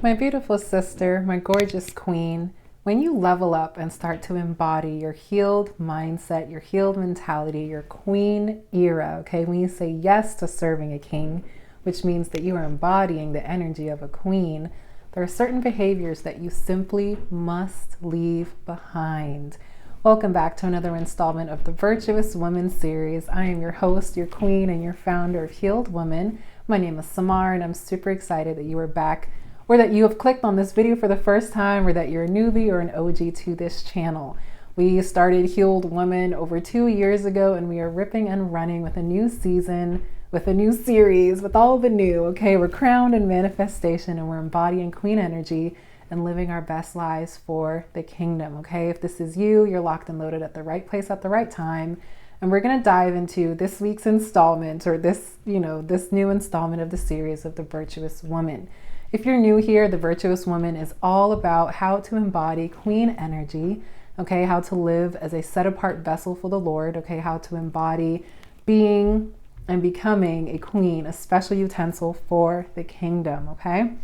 My beautiful sister, my gorgeous queen, when you level up and start to embody your healed mindset, your healed mentality, your queen era, okay, when you say yes to serving a king, which means that you are embodying the energy of a queen, there are certain behaviors that you simply must leave behind. Welcome back to another installment of the Virtuous Woman series. I am your host, your queen, and your founder of Healed Woman. My name is Samar, and I'm super excited that you are back, or that you have clicked on this video for the first time, or that you're a newbie or an OG to this channel. We started Healed Woman over 2 years ago, and we are ripping and running with a new season, with a new series, with all the new, okay? We're crowned in manifestation, and we're embodying queen energy and living our best lives for the kingdom, okay? If this is you, you're locked and loaded at the right place at the right time. And we're gonna dive into this week's installment, or this new installment of the series of the Virtuous Woman. If you're new here, the Virtuous Woman is all about how to embody queen energy, okay? How to live as a set apart vessel for the Lord, okay? How to embody being and becoming a queen, a special utensil for the kingdom, okay?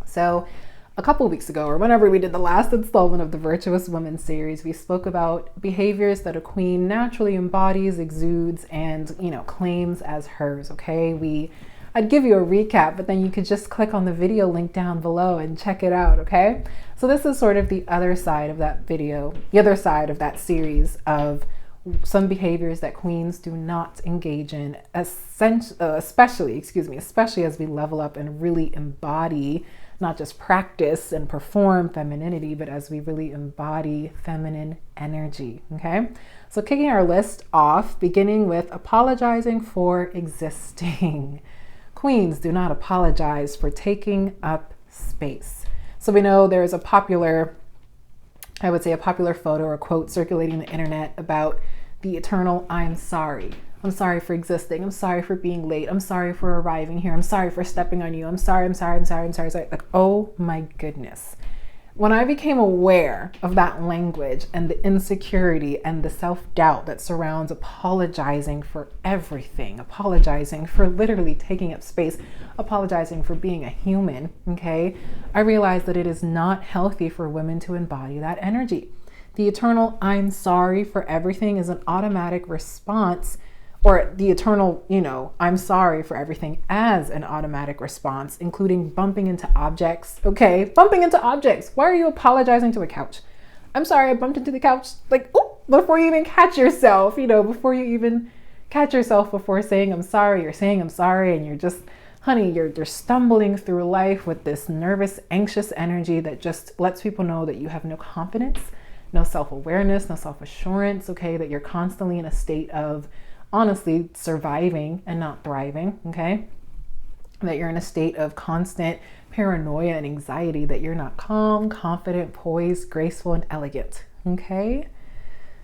So a couple weeks ago, or whenever we did the last installment of the Virtuous Woman series, we spoke about behaviors that a queen naturally embodies, exudes, and claims as hers, okay? I'd give you a recap, but then you could just click on the video link down below and check it out, okay? So this is sort of the other side of that video, the other side of that series of some behaviors that queens do not engage in, especially as we level up and really embody, not just practice and perform femininity, but as we really embody feminine energy, okay? So kicking our list off, beginning with apologizing for existing. Queens do not apologize for taking up space. So we know there's a popular photo or quote circulating the internet about the eternal I'm sorry. I'm sorry for existing. I'm sorry for being late. I'm sorry for arriving here. I'm sorry for stepping on you. I'm sorry. Like, oh my goodness. When I became aware of that language and the insecurity and the self-doubt that surrounds apologizing for everything, apologizing for literally taking up space, apologizing for being a human, okay, I realized that it is not healthy for women to embody that energy. The eternal I'm sorry for everything is an automatic response, or the eternal, I'm sorry for everything as an automatic response, including bumping into objects, okay? Bumping into objects. Why are you apologizing to a couch? I'm sorry, I bumped into the couch. Like, oh, before you even catch yourself, before saying I'm sorry, you're saying I'm sorry, and you're just, honey, you're stumbling through life with this nervous, anxious energy that just lets people know that you have no confidence, no self-awareness, no self-assurance, okay? That you're constantly in a state of honestly surviving and not thriving, okay? That you're in a state of constant paranoia and anxiety, that you're not calm, confident, poised, graceful, and elegant, okay?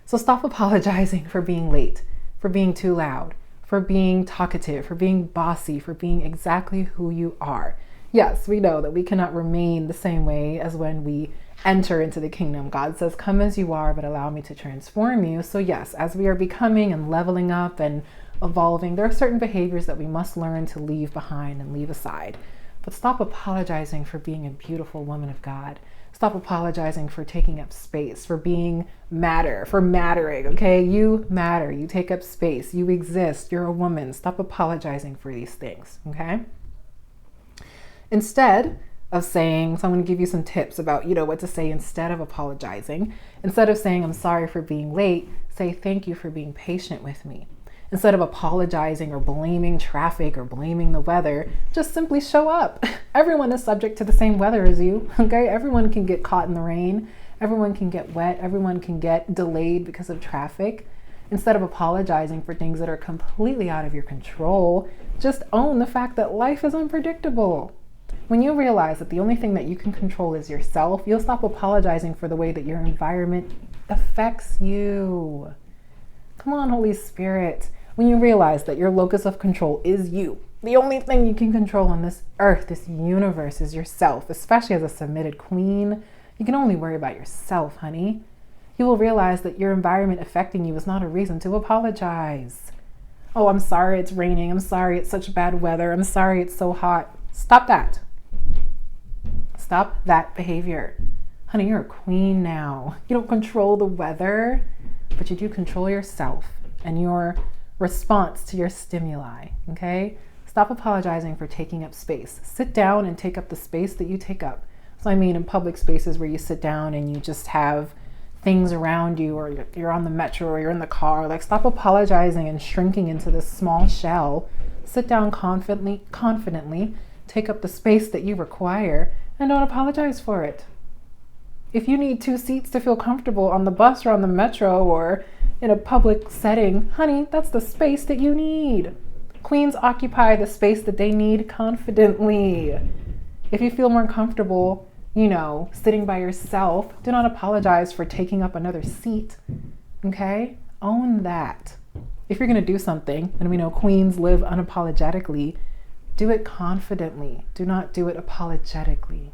So stop apologizing for being late, for being too loud, for being talkative, for being bossy, for being exactly who you are. Yes, we know that we cannot remain the same way as when we enter into the kingdom. God says, come as you are, but allow me to transform you. So yes, as we are becoming and leveling up and evolving, there are certain behaviors that we must learn to leave behind and leave aside. But stop apologizing for being a beautiful woman of God. Stop apologizing for taking up space, for being for mattering, okay? You matter, you take up space, you exist, you're a woman. Stop apologizing for these things, okay? Instead of saying, so I'm going to give you some tips about, what to say instead of apologizing. Instead of saying, I'm sorry for being late, say, thank you for being patient with me. Instead of apologizing or blaming traffic or blaming the weather, just simply show up. Everyone is subject to the same weather as you, okay? Everyone can get caught in the rain. Everyone can get wet. Everyone can get delayed because of traffic. Instead of apologizing for things that are completely out of your control, just own the fact that life is unpredictable. When you realize that the only thing that you can control is yourself, you'll stop apologizing for the way that your environment affects you. Come on, Holy Spirit. When you realize that your locus of control is you, the only thing you can control on this earth, this universe, is yourself, especially as a submitted queen. You can only worry about yourself, honey. You will realize that your environment affecting you is not a reason to apologize. Oh, I'm sorry it's raining. I'm sorry it's such bad weather. I'm sorry it's so hot. Stop that. Stop that behavior. Honey, you're a queen now. You don't control the weather, but you do control yourself and your response to your stimuli, okay? Stop apologizing for taking up space. Sit down and take up the space that you take up. So I mean in public spaces where you sit down and you just have things around you, or you're on the metro or you're in the car, like stop apologizing and shrinking into this small shell. Sit down confidently, take up the space that you require, and don't apologize for it. If you need 2 seats to feel comfortable on the bus or on the metro or in a public setting, honey, that's the space that you need. Queens occupy the space that they need confidently. If you feel more comfortable, sitting by yourself, do not apologize for taking up another seat, okay? Own that. If you're gonna do something, and we know queens live unapologetically, do it confidently. Do not do it apologetically,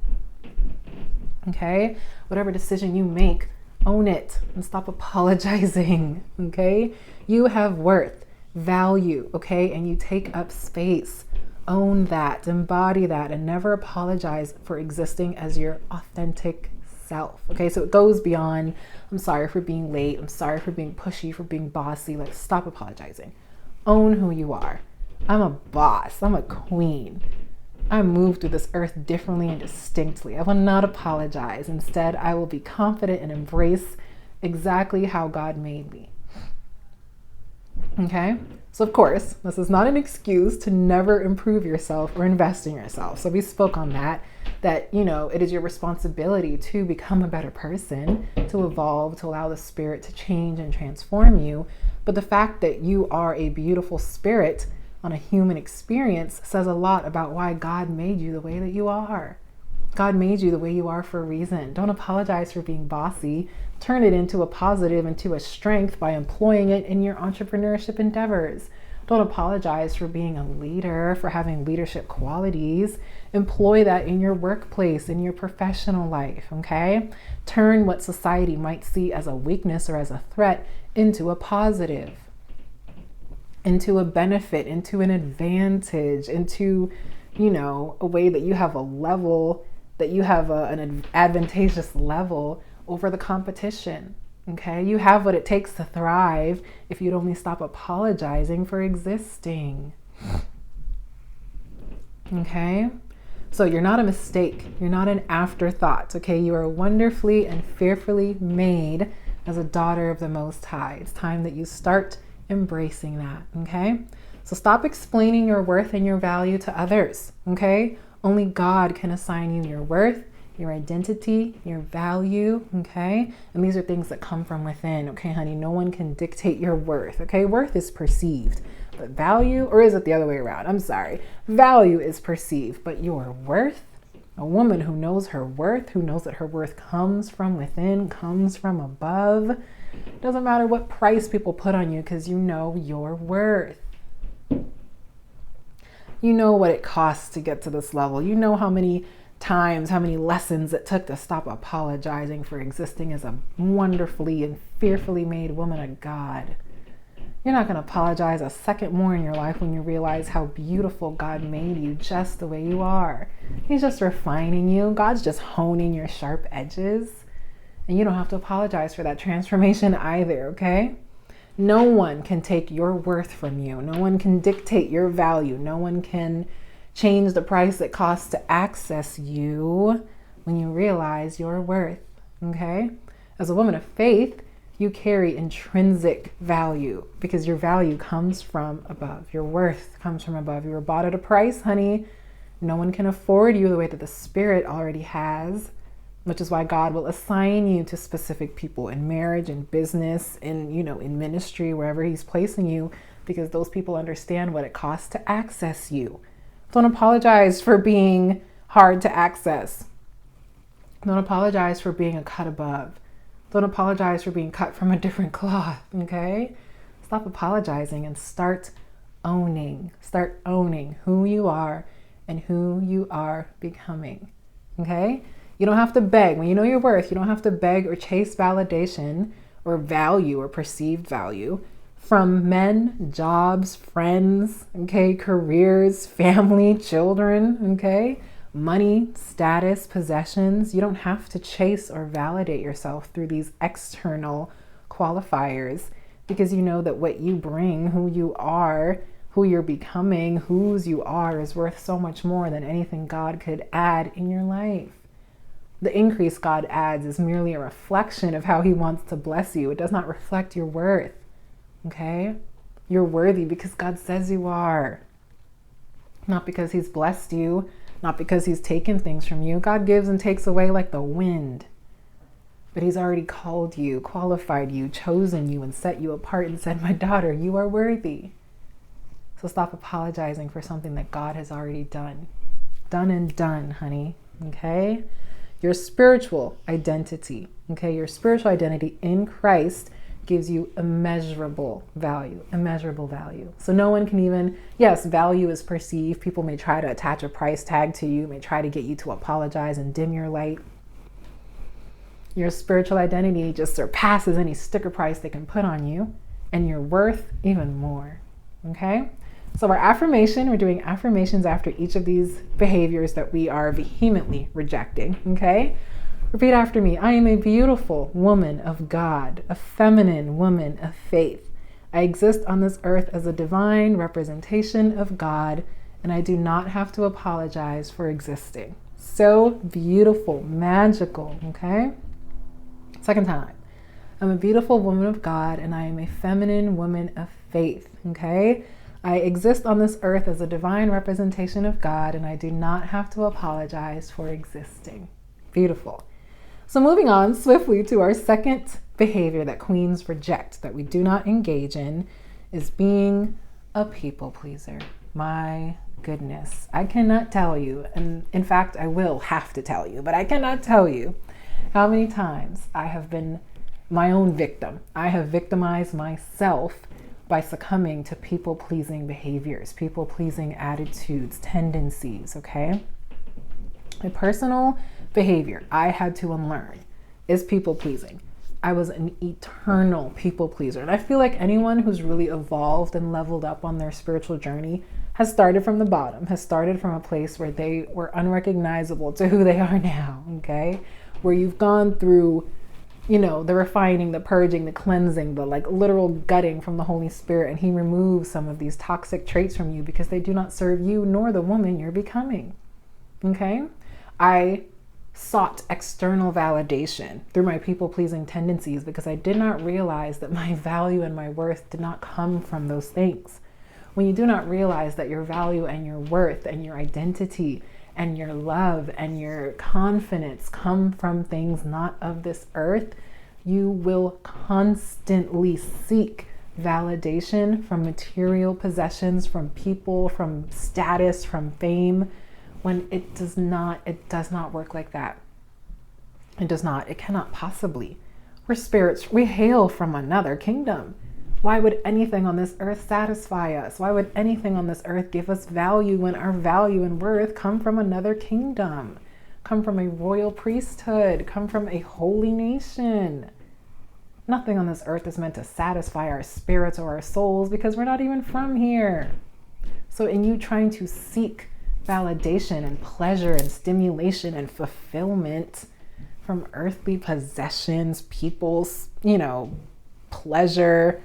okay? Whatever decision you make, own it and stop apologizing, okay? You have worth, value, okay? And you take up space. Own that, embody that, and never apologize for existing as your authentic self, okay? So it goes beyond, I'm sorry for being late, I'm sorry for being pushy, for being bossy. Like, stop apologizing. Own who you are. I'm a boss, I'm a queen. I move through this earth differently and distinctly. I will not apologize. Instead, I will be confident and embrace exactly how God made me. Okay? So of course, this is not an excuse to never improve yourself or invest in yourself. So we spoke on that it is your responsibility to become a better person, to evolve, to allow the spirit to change and transform you. But the fact that you are a beautiful spirit on a human experience says a lot about why God made you the way that you are. God made you the way you are for a reason. Don't apologize for being bossy. Turn it into a positive, into a strength by employing it in your entrepreneurship endeavors. Don't apologize for being a leader, for having leadership qualities. Employ that in your workplace, in your professional life, okay? Turn what society might see as a weakness or as a threat into a positive, into a benefit, into an advantage, into, a way that you have a level, that you have an advantageous level over the competition, okay? You have what it takes to thrive if you'd only stop apologizing for existing, okay? So you're not a mistake. You're not an afterthought, okay? You are wonderfully and fearfully made as a daughter of the Most High. It's time that you start embracing that, okay? So stop explaining your worth and your value to others, okay? Only God can assign you your worth, your identity, your value, okay? And these are things that come from within, okay, honey? No one can dictate your worth, okay? Worth is perceived, but value, or is it the other way around? I'm sorry. Value is perceived, but your worth, a woman who knows her worth, who knows that her worth comes from within, comes from above, doesn't matter what price people put on you because you know your worth. You know what it costs to get to this level. You know how many times, how many lessons it took to stop apologizing for existing as a wonderfully and fearfully made woman of God. You're not going to apologize a second more in your life when you realize how beautiful God made you just the way you are. He's just refining you. God's just honing your sharp edges. And you don't have to apologize for that transformation either, okay? No one can take your worth from you. No one can dictate your value. No one can change the price it costs to access you when you realize your worth, okay? As a woman of faith, you carry intrinsic value because your value comes from above. Your worth comes from above. You were bought at a price, honey. No one can afford you the way that the Spirit already has, which is why God will assign you to specific people in marriage, in business, in ministry, wherever He's placing you, because those people understand what it costs to access you. Don't apologize for being hard to access. Don't apologize for being a cut above. Don't apologize for being cut from a different cloth, okay? Stop apologizing and start owning. Start owning who you are and who you are becoming, okay? You don't have to beg. When you know your worth, you don't have to beg or chase validation or value or perceived value from men, jobs, friends, okay, careers, family, children, okay? money, status, possessions. You don't have to chase or validate yourself through these external qualifiers, because you know that what you bring, who you are, who you're becoming, whose you are, is worth so much more than anything God could add in your life. The increase God adds is merely a reflection of how he wants to bless you. It does not reflect your worth. Okay? You're worthy because God says you are. Not because he's blessed you, not because he's taken things from you. God gives and takes away like the wind. But he's already called you, qualified you, chosen you, and set you apart and said, my daughter, you are worthy. So stop apologizing for something that God has already done. Done and done, honey. Okay? Your spiritual identity, okay? Your spiritual identity in Christ gives you immeasurable value. So no one can even, yes, value is perceived. People may try to attach a price tag to you, may try to get you to apologize and dim your light. Your spiritual identity just surpasses any sticker price they can put on you, and you're worth even more, okay? So our affirmation, we're doing affirmations after each of these behaviors that we are vehemently rejecting, okay? Repeat after me. I am a beautiful woman of God, a feminine woman of faith. I exist on this earth as a divine representation of God, and I do not have to apologize for existing. So beautiful, magical, okay? Second time. I'm a beautiful woman of God, and I am a feminine woman of faith, okay? I exist on this earth as a divine representation of God, and I do not have to apologize for existing. Beautiful. So moving on swiftly to our second behavior that queens reject, that we do not engage in, is being a people pleaser. My goodness. I cannot tell you, and in fact, I will have to tell you, but I cannot tell you how many times I have been my own victim. I have victimized myself by succumbing to people-pleasing behaviors, people-pleasing attitudes, tendencies, okay? A personal behavior I had to unlearn is people-pleasing. I was an eternal people-pleaser. And I feel like anyone who's really evolved and leveled up on their spiritual journey has started from the bottom, has started from a place where they were unrecognizable to who they are now, okay? Where you've gone through, you know, the refining, the purging, the cleansing, the like literal gutting from the Holy Spirit, and he removes some of these toxic traits from you because they do not serve you nor the woman you're becoming. Okay? I sought external validation through my people-pleasing tendencies because I did not realize that my value and my worth did not come from those things. When you do not realize that your value and your worth and your identity and your love and your confidence come from things not of this earth, you will constantly seek validation from material possessions, from people, from status, from fame, when it does not work like that. It does not. It cannot possibly. We're spirits. We hail from another kingdom. Why would anything on this earth satisfy us? Why would anything on this earth give us value when our value and worth come from another kingdom, come from a royal priesthood, come from a holy nation? Nothing on this earth is meant to satisfy our spirits or our souls because we're not even from here. So in you trying to seek validation and pleasure and stimulation and fulfillment from earthly possessions, people's, pleasure,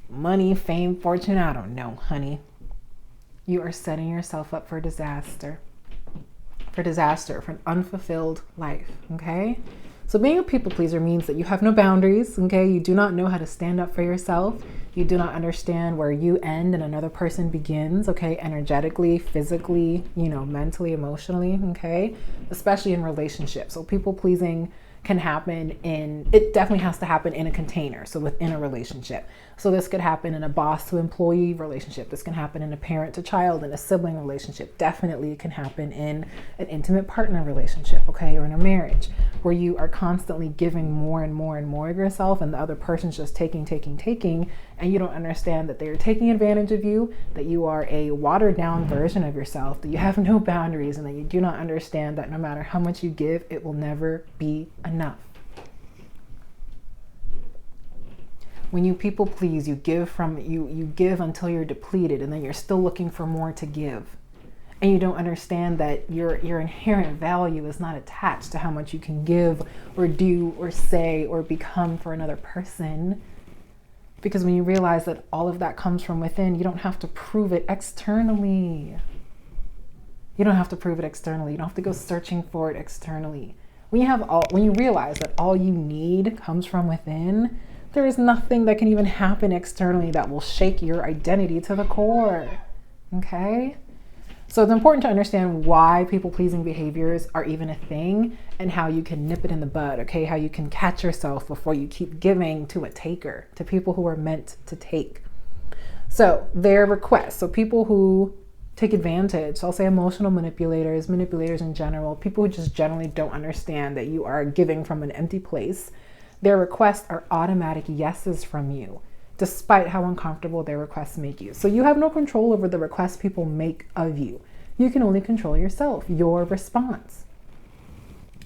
money, fame, fortune, I don't know, honey. You are setting yourself up for disaster. For an unfulfilled life, okay? So being a people pleaser means that you have no boundaries, okay? You do not know how to stand up for yourself. You do not understand where you end and another person begins, okay? Energetically, physically, mentally, emotionally, okay? Especially in relationships. So people pleasing can happen it definitely has to happen in a container, so within a relationship. So this could happen in a boss to employee relationship. This can happen in a parent to child, in a sibling relationship. Definitely it can happen in an intimate partner relationship, okay, or in a marriage where you are constantly giving more and more and more of yourself and the other person's just taking, and you don't understand that they are taking advantage of you, that you are a watered down version of yourself, that you have no boundaries, and that you do not understand that no matter how much you give, it will never be enough. When you people please, you give until you're depleted, and then you're still looking for more to give. and you don't understand that your inherent value is not attached to how much you can give or do or say or become for another person. Because when you realize that all of that comes from within, you don't have to prove it externally. You don't have to prove it externally. You don't have to go searching for it externally. When you realize that all you need comes from within, there is nothing that can even happen externally that will shake your identity to the core. Okay? So it's important to understand why people-pleasing behaviors are even a thing and how you can nip it in the bud, okay? How you can catch yourself before you keep giving to a taker, to people who are meant to take. So their requests, so people who take advantage, so I'll say emotional manipulators in general, people who just generally don't understand that you are giving from an empty place, their requests are automatic yeses from you, despite how uncomfortable their requests make you. So you have no control over the requests people make of you. You can only control yourself, your response.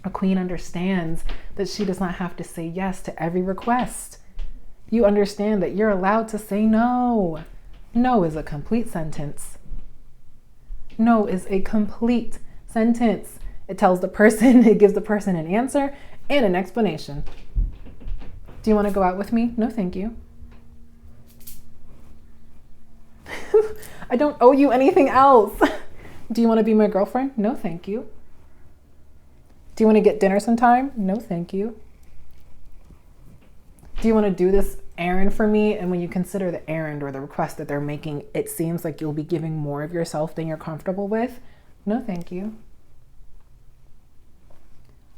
A queen understands that she does not have to say yes to every request. You understand that you're allowed to say no. No is a complete sentence. No is a complete sentence. It gives the person an answer and an explanation. Do you want to go out with me? No, thank you. I don't owe you anything else. Do you want to be my girlfriend? No, thank you. Do you want to get dinner sometime? No, thank you. Do you want to do this errand for me? And when you consider the errand or the request that they're making, it seems like you'll be giving more of yourself than you're comfortable with. No, thank you.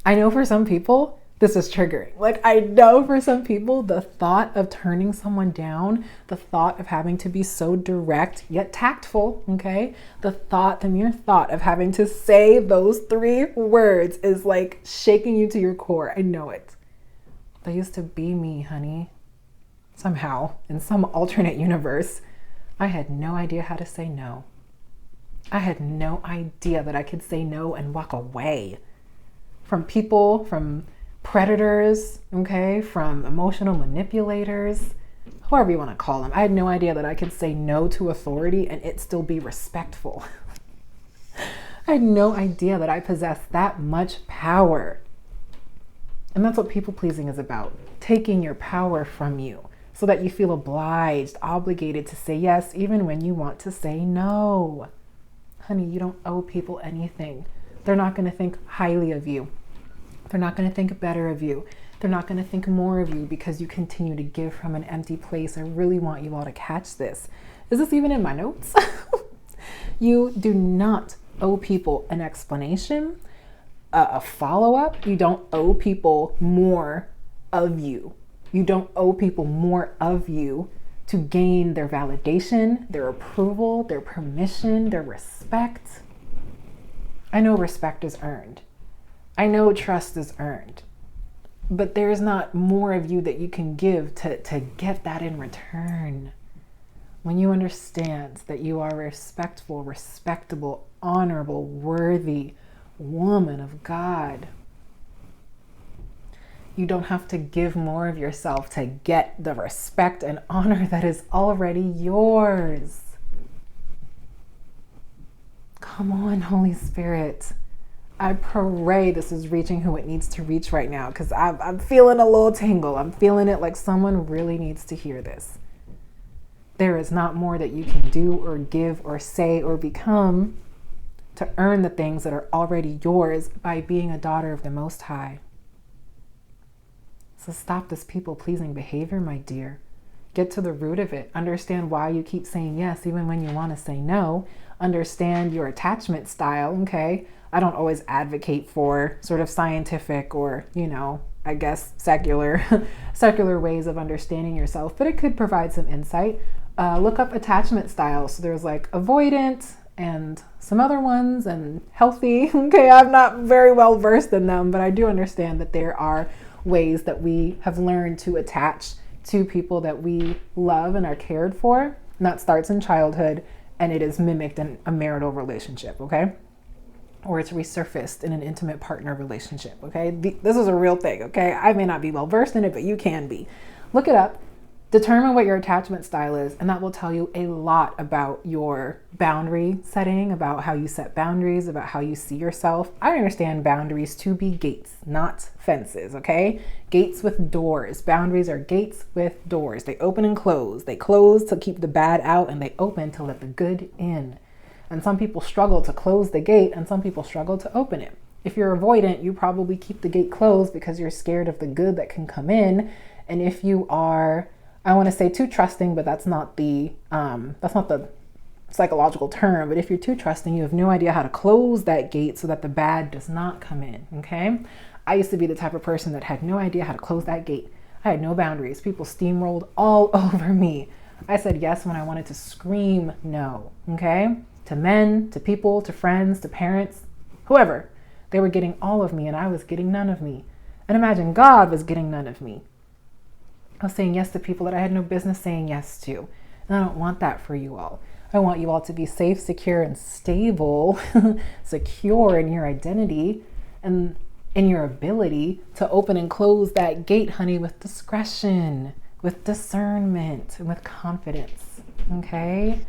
I know for some people, this is triggering. Like, I know for some people, the thought of turning someone down, the thought of having to be so direct yet tactful, okay? The mere thought of having to say those 3 words is like shaking you to your core. I know it. That used to be me, honey. Somehow, in some alternate universe, I had no idea how to say no. I had no idea that I could say no and walk away from people, from predators, okay, from emotional manipulators, whoever you want to call them. I had no idea that I could say no to authority and it still be respectful. I had no idea that I possessed that much power. And that's what people pleasing is about, taking your power from you so that you feel obliged, obligated to say yes, even when you want to say no. Honey, you don't owe people anything. They're not going to think highly of you. They're not going to think better of you. They're not going to think more of you because you continue to give from an empty place. I really want you all to catch this. Is this even in my notes? You do not owe people an explanation, a follow-up. You don't owe people more of you. You don't owe people more of you to gain their validation, their approval, their permission, their respect. I know respect is earned. I know trust is earned, but there's not more of you that you can give to get that in return. When you understand that you are a respectful, respectable, honorable, worthy woman of God, you don't have to give more of yourself to get the respect and honor that is already yours. Come on, Holy Spirit. I pray this is reaching who it needs to reach right now, because I'm feeling a little tingle. I'm feeling it like someone really needs to hear this. There is not more that you can do or give or say or become to earn the things that are already yours by being a daughter of the Most High. So stop this people-pleasing behavior, my dear. Get to the root of it. Understand why you keep saying yes even when you want to say no. Understand your attachment style, okay? I don't always advocate for sort of scientific or, I guess secular ways of understanding yourself, but it could provide some insight. Look up attachment styles. So there's like avoidant and some other ones and healthy. Okay, I'm not very well versed in them, but I do understand that there are ways that we have learned to attach to people that we love and are cared for. And that starts in childhood and it is mimicked in a marital relationship, okay? Or it's resurfaced in an intimate partner relationship, okay? This is a real thing, okay? I may not be well versed in it, but you can be. Look it up. Determine what your attachment style is, and that will tell you a lot about your boundary setting, about how you set boundaries, about how you see yourself. I understand boundaries to be gates, not fences, okay? Gates with doors. Boundaries are gates with doors. They open and close. They close to keep the bad out, and they open to let the good in. And some people struggle to close the gate, and some people struggle to open it. If you're avoidant, you probably keep the gate closed because you're scared of the good that can come in. And if you are, I want to say too trusting, but that's not the psychological term. But if you're too trusting, you have no idea how to close that gate so that the bad does not come in. Okay. I used to be the type of person that had no idea how to close that gate. I had no boundaries. People steamrolled all over me. I said yes when I wanted to scream no. Okay. To men, to people, to friends, to parents, whoever. They were getting all of me and I was getting none of me. And imagine God was getting none of me. I was saying yes to people that I had no business saying yes to. And I don't want that for you all. I want you all to be safe, secure, and stable, secure in your identity and in your ability to open and close that gate, honey, with discretion, with discernment, and with confidence. Okay?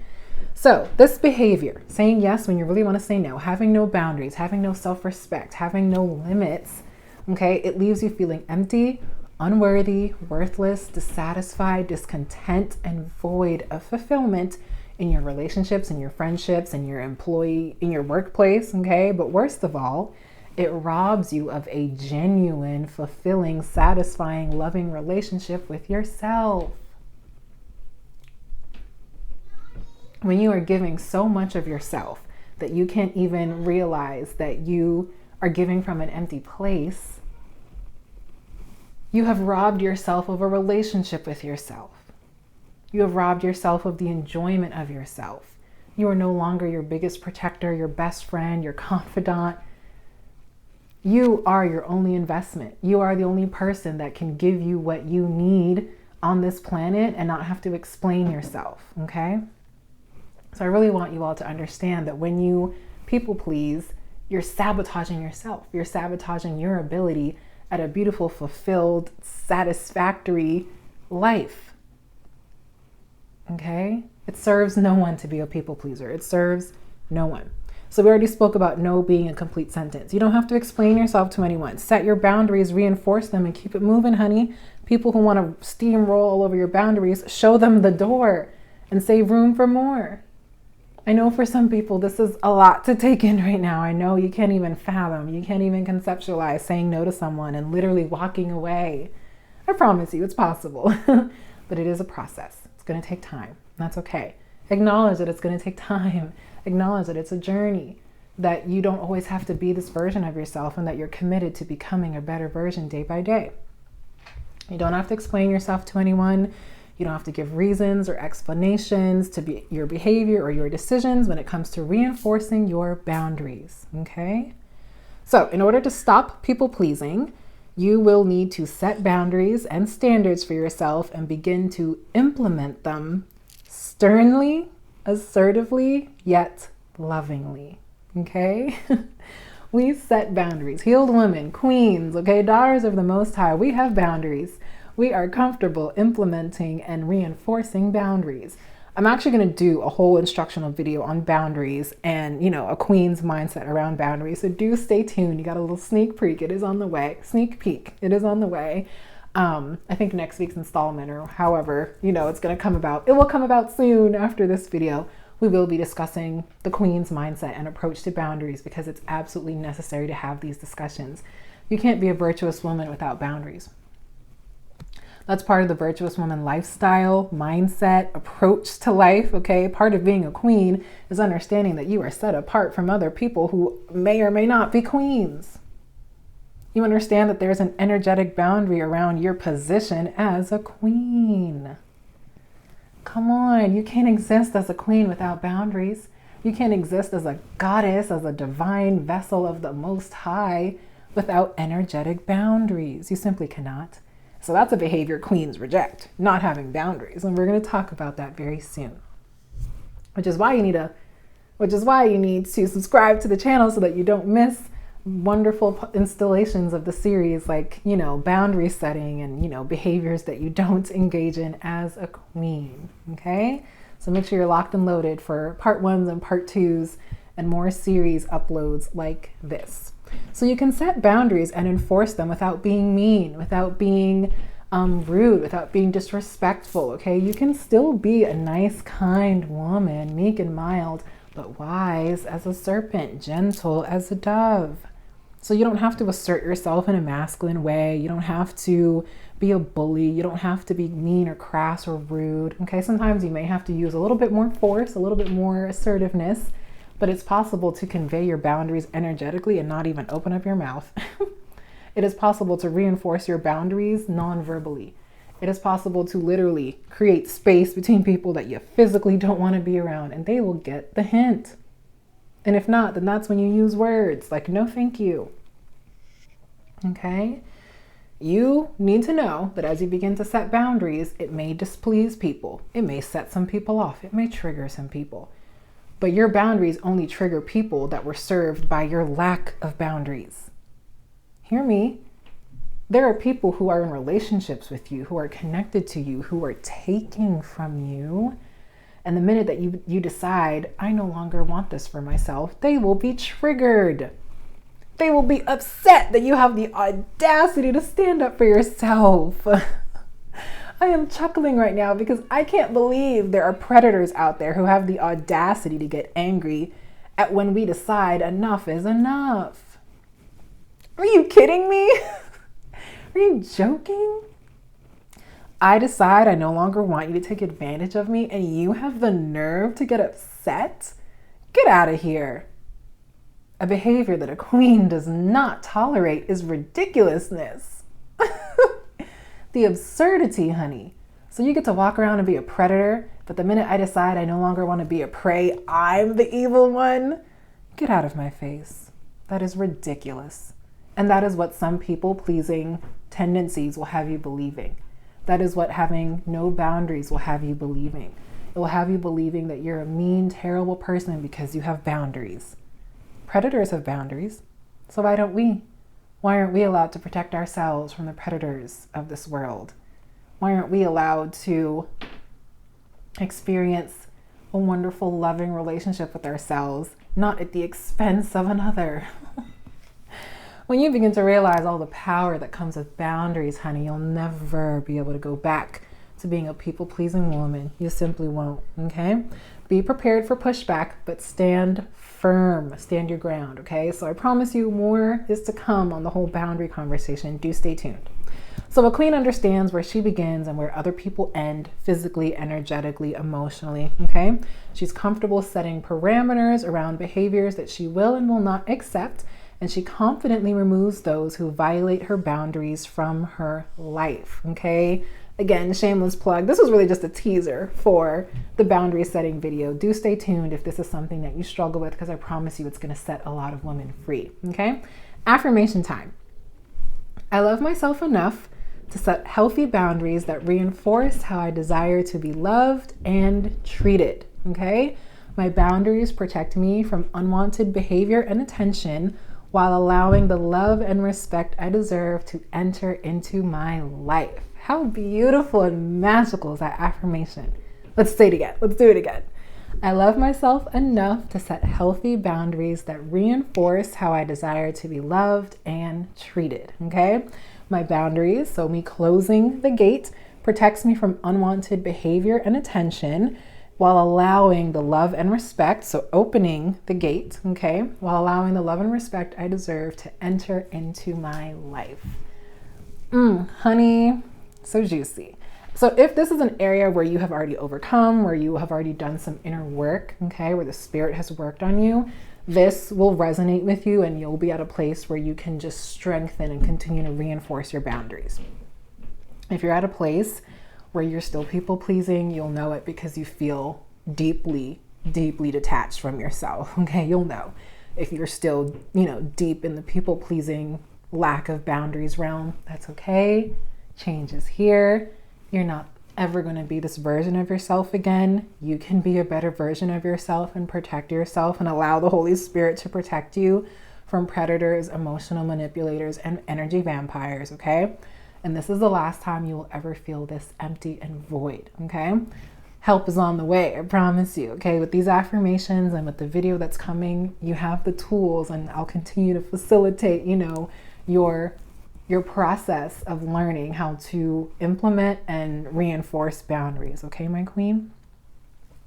So this behavior, saying yes when you really want to say no, having no boundaries, having no self-respect, having no limits, okay, it leaves you feeling empty, unworthy, worthless, dissatisfied, discontent, and void of fulfillment in your relationships, in your friendships, in your in your workplace, okay? But worst of all, it robs you of a genuine, fulfilling, satisfying, loving relationship with yourself. When you are giving so much of yourself that you can't even realize that you are giving from an empty place, you have robbed yourself of a relationship with yourself. You have robbed yourself of the enjoyment of yourself. You are no longer your biggest protector, your best friend, your confidant. You are your only investment. You are the only person that can give you what you need on this planet and not have to explain yourself, okay? So I really want you all to understand that when you people please, you're sabotaging yourself. You're sabotaging your ability at a beautiful, fulfilled, satisfactory life. Okay? It serves no one to be a people pleaser. It serves no one. So we already spoke about no being a complete sentence. You don't have to explain yourself to anyone. Set your boundaries, reinforce them, and keep it moving, honey. People who want to steamroll all over your boundaries, show them the door and save room for more. I know for some people this is a lot to take in right now. I know you can't even fathom, you can't even conceptualize saying no to someone and literally walking away. I promise you it's possible, but it is a process. It's going to take time. That's okay. Acknowledge that it's going to take time. Acknowledge that it's a journey, that you don't always have to be this version of yourself and that you're committed to becoming a better version day by day. You don't have to explain yourself to anyone. You don't have to give reasons or explanations to your behavior or your decisions when it comes to reinforcing your boundaries, okay? So in order to stop people pleasing, you will need to set boundaries and standards for yourself and begin to implement them sternly, assertively, yet lovingly, okay? We set boundaries. Healed women, queens, okay, daughters of the Most High, we have boundaries. We are comfortable implementing and reinforcing boundaries. I'm actually going to do a whole instructional video on boundaries and, a queen's mindset around boundaries. So do stay tuned. You got a little sneak peek. It is on the way. Sneak peek. It is on the way. I think next week's installment or however, it's going to come about. It will come about soon after this video. We will be discussing the queen's mindset and approach to boundaries because it's absolutely necessary to have these discussions. You can't be a virtuous woman without boundaries. That's part of the virtuous woman lifestyle, mindset, approach to life, okay? Part of being a queen is understanding that you are set apart from other people who may or may not be queens. You understand that there's an energetic boundary around your position as a queen. Come on, you can't exist as a queen without boundaries. You can't exist as a goddess, as a divine vessel of the Most High without energetic boundaries. You simply cannot. So that's a behavior queens reject, not having boundaries. And we're going to talk about that very soon. Which is why you need to subscribe to the channel so that you don't miss wonderful installations of the series, like, boundary setting and, behaviors that you don't engage in as a queen. Okay. So make sure you're locked and loaded for part 1s and part 2s and more series uploads like this. So you can set boundaries and enforce them without being mean, without being rude, without being disrespectful. Okay. You can still be a nice, kind woman, meek and mild, but wise as a serpent, gentle as a dove. So you don't have to assert yourself in a masculine way. You don't have to be a bully. You don't have to be mean or crass or rude. Okay, sometimes you may have to use a little bit more force, a little bit more assertiveness, but it's possible to convey your boundaries energetically and not even open up your mouth. It is possible to reinforce your boundaries non-verbally. It is possible to literally create space between people that you physically don't want to be around, and they will get the hint. And if not, then that's when you use words like no thank you. Okay? You need to know that as you begin to set boundaries, it may displease people. It may set some people off. It may trigger some people. But your boundaries only trigger people that were served by your lack of boundaries. Hear me. There are people who are in relationships with you, who are connected to you, who are taking from you. And the minute that you decide, I no longer want this for myself, they will be triggered. They will be upset that you have the audacity to stand up for yourself. I am chuckling right now because I can't believe there are predators out there who have the audacity to get angry at when we decide enough is enough. Are you kidding me? Are you joking? I decide I no longer want you to take advantage of me, and you have the nerve to get upset? Get out of here. A behavior that a queen does not tolerate is ridiculousness. The absurdity, honey. So you get to walk around and be a predator, but the minute I decide I no longer want to be a prey, I'm the evil one? Get out of my face. That is ridiculous. And that is what some people-pleasing tendencies will have you believing. That is what having no boundaries will have you believing. It will have you believing that you're a mean, terrible person because you have boundaries. Predators have boundaries, so why don't we? Why aren't we allowed to protect ourselves from the predators of this world? Why aren't we allowed to experience a wonderful, loving relationship with ourselves, not at the expense of another? When you begin to realize all the power that comes with boundaries, honey, you'll never be able to go back to being a people-pleasing woman. You simply won't, okay? Be prepared for pushback, but stand firm, stand your ground, okay? So I promise you more is to come on the whole boundary conversation. Do stay tuned. So a queen understands where she begins and where other people end, physically, energetically, emotionally, okay? She's comfortable setting parameters around behaviors that she will and will not accept, and she confidently removes those who violate her boundaries from her life, okay? Again, shameless plug. This was really just a teaser for the boundary setting video. Do stay tuned if this is something that you struggle with, because I promise you it's going to set a lot of women free, okay? Affirmation time. I love myself enough to set healthy boundaries that reinforce how I desire to be loved and treated, okay? My boundaries protect me from unwanted behavior and attention while allowing the love and respect I deserve to enter into my life. How beautiful and magical is that affirmation? Let's say it again. Let's do it again. I love myself enough to set healthy boundaries that reinforce how I desire to be loved and treated, okay? My boundaries, so me closing the gate, protects me from unwanted behavior and attention while allowing the love and respect, so opening the gate, okay, while allowing the love and respect I deserve to enter into my life. Honey, so juicy. So if this is an area where you have already overcome, where you have already done some inner work, okay, where the spirit has worked on you, this will resonate with you and you'll be at a place where you can just strengthen and continue to reinforce your boundaries. If you're at a place where you're still people pleasing, you'll know it because you feel deeply, deeply detached from yourself. Okay, you'll know if you're still, deep in the people pleasing, lack of boundaries realm. That's okay. Change is here. You're not ever going to be this version of yourself again. You can be a better version of yourself and protect yourself and allow the Holy Spirit to protect you from predators, emotional manipulators, and energy vampires, okay? And this is the last time you will ever feel this empty and void, okay? Help is on the way, I promise you, okay? With these affirmations and with the video that's coming, you have the tools, and I'll continue to facilitate, you know, your process of learning how to implement and reinforce boundaries, okay, my queen?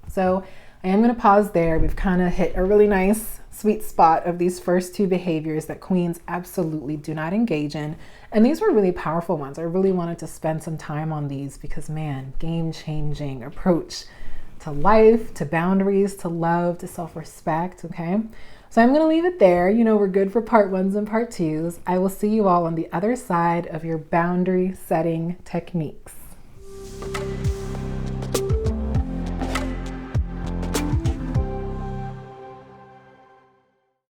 So I am going to pause there. We've kind of hit a really nice sweet spot of these first two behaviors that queens absolutely do not engage in. And these were really powerful ones. I really wanted to spend some time on these because, man, game-changing approach to life, to boundaries, to love, to self-respect, okay? So I'm going to leave it there. You know, we're good for part ones and part twos. I will see you all on the other side of your boundary setting techniques.